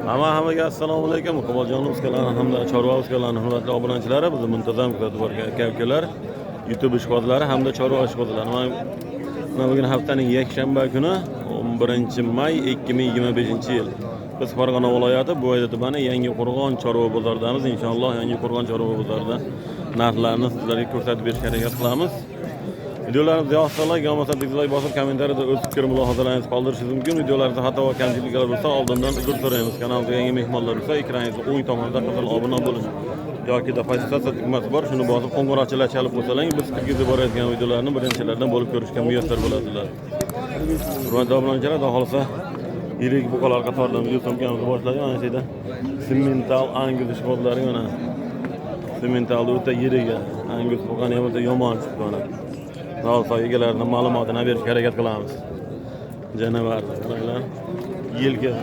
Hammaga assalomu alaykum. Qo'boljonimiz kanali hamda Chorvoz kanali hurmatli obunachilari, bizni muntazam kuzatib borgan aka-ukalar, YouTube ishqibozlari hamda Chorvoz ishqibozlari. Mana bugun haftaning yakshanba kuni 11-may 2025-yil. Biz Farg'ona viloyati Bo'yda tumani Yangiqo'rg'on Chorva bozoridamiz. Inshaalloh Yangiqo'rg'on Chorva bozorida narxlarni sizlarga ko'rsatib berishga harakat qilamiz. Videolarimizni yoqsanlar, yomonsa dislike bosib, kommentariyada o'z fikr mulohazalaringizni qoldirishingiz mumkin. Videolarimizda xato va kamchiliklar bo'lsa, oldindan uzr so'raymiz. Kanalimizga yangi mehmonlar bo'lsa, ekraningizni o'ng tomonda qizil obuna bo'lish yoki pozitsiya tugmasi bor, shuni bosib qo'ng'iroqchalar chalib qo'ysalar, biz kirgizib borayotgan videolarni birinchilardan bo'lib ko'rishga muyassar bo'ladilar. Hurmatli obunachilar, xudo xolisa yirik buqalar qatoridan video syomkamizni boshladik. Mana shu yerda Simmental Angus ishqibozlari mana. Simmental o'ta yirik Angus buqani ham o'ta yomon chiqdi mana. Navso egalarining ma'lumotini berishga harakat qilamiz. Janavar, qaranglar. Yelkalar.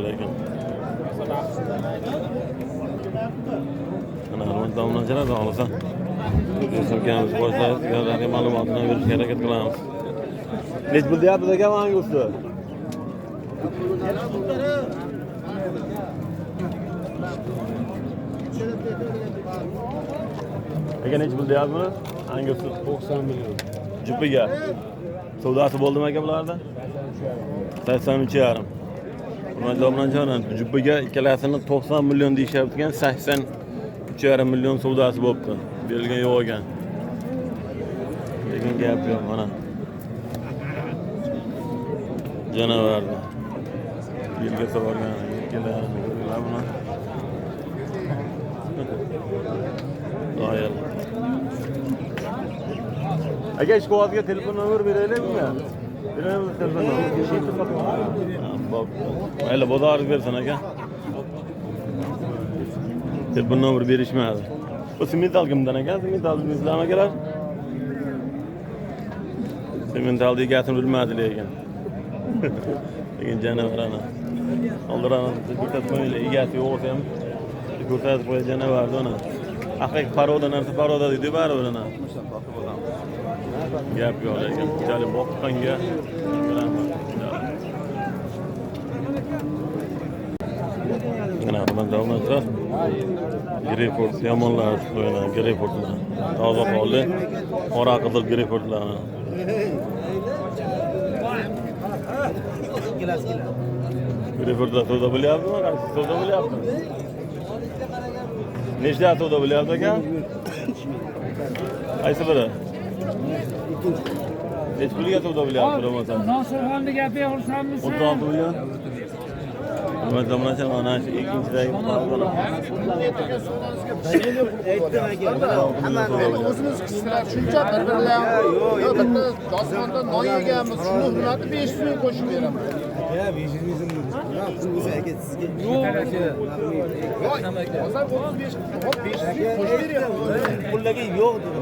Lekin. Ana domlachilar xohlasa so'kamiz boshlaymiz, sizlarga ma'lumotni berishga harakat qilamiz. Nech pul deyapsiz aka Angusni? Aka nech pul deyapsiz? Angusni 90 million. Jupiga. Savdosi bo'ldimi aka bularda? 83,5. Hurmatli obunachilar, jubbiga ikkalasini 90 million deyishyapti ekan, 83,5 million savdosi bo'pti. Berilgan yo'q ekan. Lekin gap yo'q mana. Janavarni. Yilga so'rgan, ikkalarni ko'ringlar buni. Doyel. Aka ishqibozga telefon nomer beraylikmi? Beramiz telefon nomer. Mayli bozoringiz bersin aka. Telefon nomer berishmadi. Bu Simmental kimdan aka? Simmental bizlarmi akalar? Simmental degasini bilmadi lekin. Lekin janavar ana. Oldirani ko'rsatmayli, egasi yo'q bo'lsa ham ko'rsatib qo'ya janavarni ana. Haqiqiy paroda narsa paroda deydi baribir ana. Gap yo'q lekin. Jali boqqanga mana domlachilar greyfurt yamonlar qo'ygan greyfurtlar toza holda qora qizil greyfurtlar greyfurtlar savdo bo'lyaptimi? Qaysi savdo bo'lyapti? Nechta savdo bo'lyapti aka? Qaysi biri? Nech pulga savdo bo'lyapti bo'lmasa? Nosirxonni gapiga xursandmisiz? 36 million. Hurmatli obunachilar, mana shu ikkinchidagi O'zimiz qislar shuncha bir-birlar bitta dosmonda non yeganmiz, shuni hurmati 500 ming qo'shib beraman. Ya 500 ming o'zi aka sizga. Yo'q. Hozir 35 hop 500 ming qo'shib beryapman. Pullarga yo'q dedi.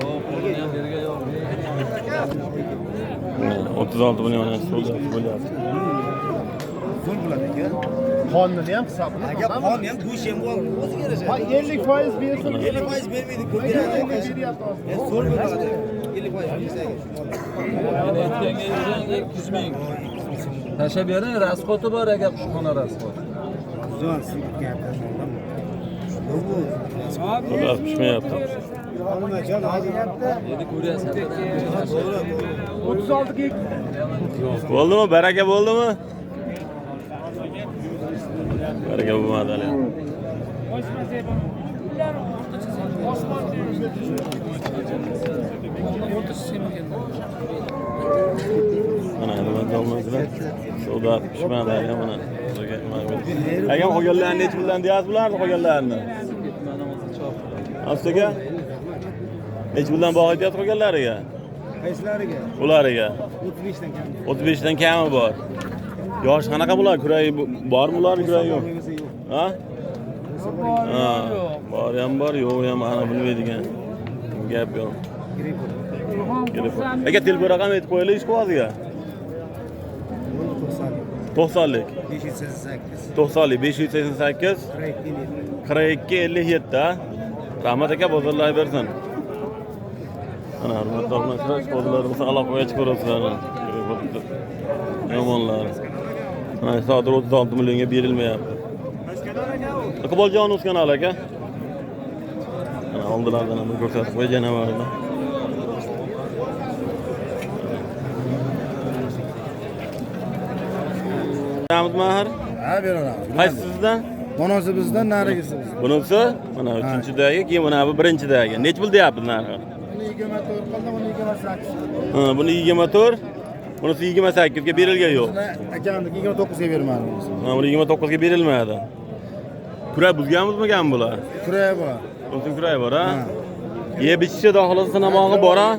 36 million savdo bo'lyapti. Zo'r bo'ladi aka. Qonni ham hisobini. Aka qonni ham go'sht ham bor, o'ziga yarasha. 50% bersin. 50% bermaydi, ko'p beradi. Zo'r bo'ladi. 50% bersa. Meni aytganga 200 ming. Tashab bering, rasxoti bor aka, qushxona rasxoti. Zo'r sizga gapirdim. Biraz pishmayapti. Endi ko'ryapsan. 36 ga Bo'ldimi? Baraka bo'ldimi? Baraka bo'lmadi hali. Mana nima domlachilar? Savdo pishmadi hali mana. Aka qo'yganlarni nech puldan deyapsiz bularni qo'yganlarni? Astaga nech puldan baho aytyapsiz qo'yganlariga? qaysilariga? Ulariga 35 dan kam. 35 dan kami bor. Yosh qanaqa bular? Kuragi bormi ularni kuragi yo'q? Ha? Ha. Bor ham bor, yo'q ham ana bilmaydigan. Gap yo'q. Aka telefon raqam aytib qo'yaylik ishqibozga. 90lik. 588. 90lik 588 42 57. Rahmat aka, bozorlar bersin. Ana hurmatli obunachilar, shkodlarimizni aloqaga chiqarasizlar. Yomonlar. Ana sodir 36 millionga berilmayapti. Iqboljonov kanal aka. Ana oldilardan ham ko'rsatib qo'ygan janavarni. Ahmet Mahir. Ha, beraman. Qaysi sizdan? Bunisi bizdan, narigisi bizdan. Bunisi mana 3-dagi, keyin mana bu 1-dagi. Nech pul deyapsiz narxi? Buni 24 qildim, buni 28. Ha, buni 24, bunisi 28 ga berilgan yo'q. Akamniki 29 ga bermadim. Ha, buni 29 ga berilmaydi. Kuray buzganmizmi bular? Kuray bor. Bunisi kuray bor, ha? Yeb ichishi dohilida sinamog'i bor, ha?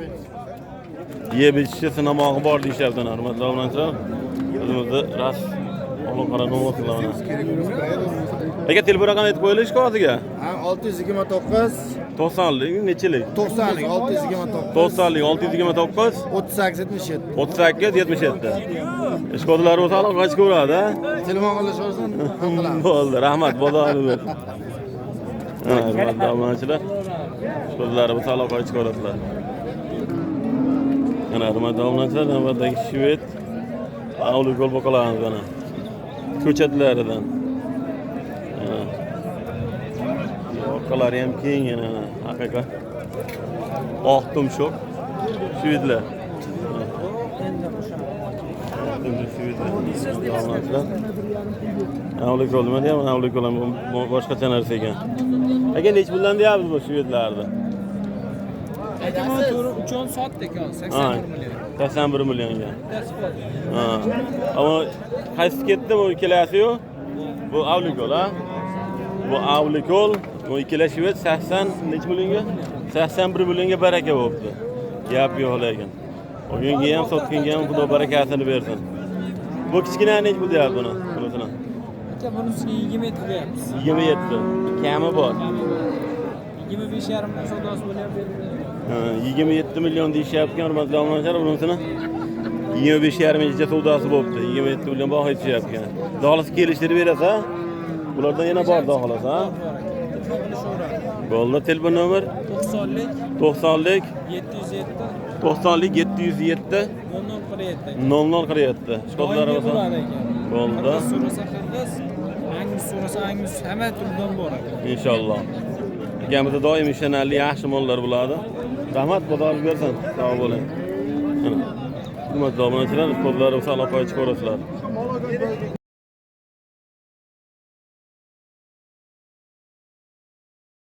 Yeb ichishi sinamog'i bor deyapti, hurmatli obunachilar. O'zimizda ras olib qarab o'tiramiz. Aka telefon raqamini aytib qo'yilish hozirga. Ha, 629 90lik nechilik? 90lik 629 90lik 629 38 77. 38 77. Ishqodlar bo'lsa aloqa chiqaveradi, ha? Telefon qilishaversin, qilamiz. Bo'ldi, rahmat, bozorni ber. Ha, hurmatli obunachilar. Ishqodlar bo'lsa aloqa chiqaveradilar. Mana hurmatli obunachilar, navbatdagi shved avli yo'l boqalarimiz mana. Ko'chatlaridan. Yoqalari ham keng yana, haqiqat. Oq tumshuq shvedlar. Avlik olma deyapman, avlik olam boshqacha narsa ekan. Aka nech puldan deyapsiz bu shvedlarni? Aytaman to'g'ri uchun sotdik, 81 million. 81 millionga. Ha. Ama qaysi ketdi bu ikkalasi-yu? Bu avlikol, ha? Bu avlikol, bu ikkala shved 80 nech millionga? 81 millionga baraka bo'libdi. Gap yo'q lekin. O'yinga ham, sotkinga ham Xudo barakasini bersin. Bu kichkina nech pul deyapti buni? Bunisini. Aka bunisiga 27 qo'yamiz. 27. Kami bor. 25,5 million savdosi bo'lyapti. 27 million deyishyapti, hurmatli obunachilar, bunisini 25,5 mingcha savdosi bo'libdi. 27 million baho aytishyapti. Dolasi kelishtirib berasa, bulardan yana bor xolos, ha? Bo'ldi, telefon nomer 90lik 90lik 707 90lik 707 0047. Shkodlari bo'lsa. Bo'ldi. So'rasa qirg'iz, angliz so'rasa angliz, hamma turdan bor aka. Inshaalloh. Gamida doim ishonarli yaxshi mollar bo'ladi. Rahmat, xudoingiz bersin. Sog' bo'ling. Hurmatli obunachilar, shkodlari bo'lsa aloqaga chiqaverasizlar.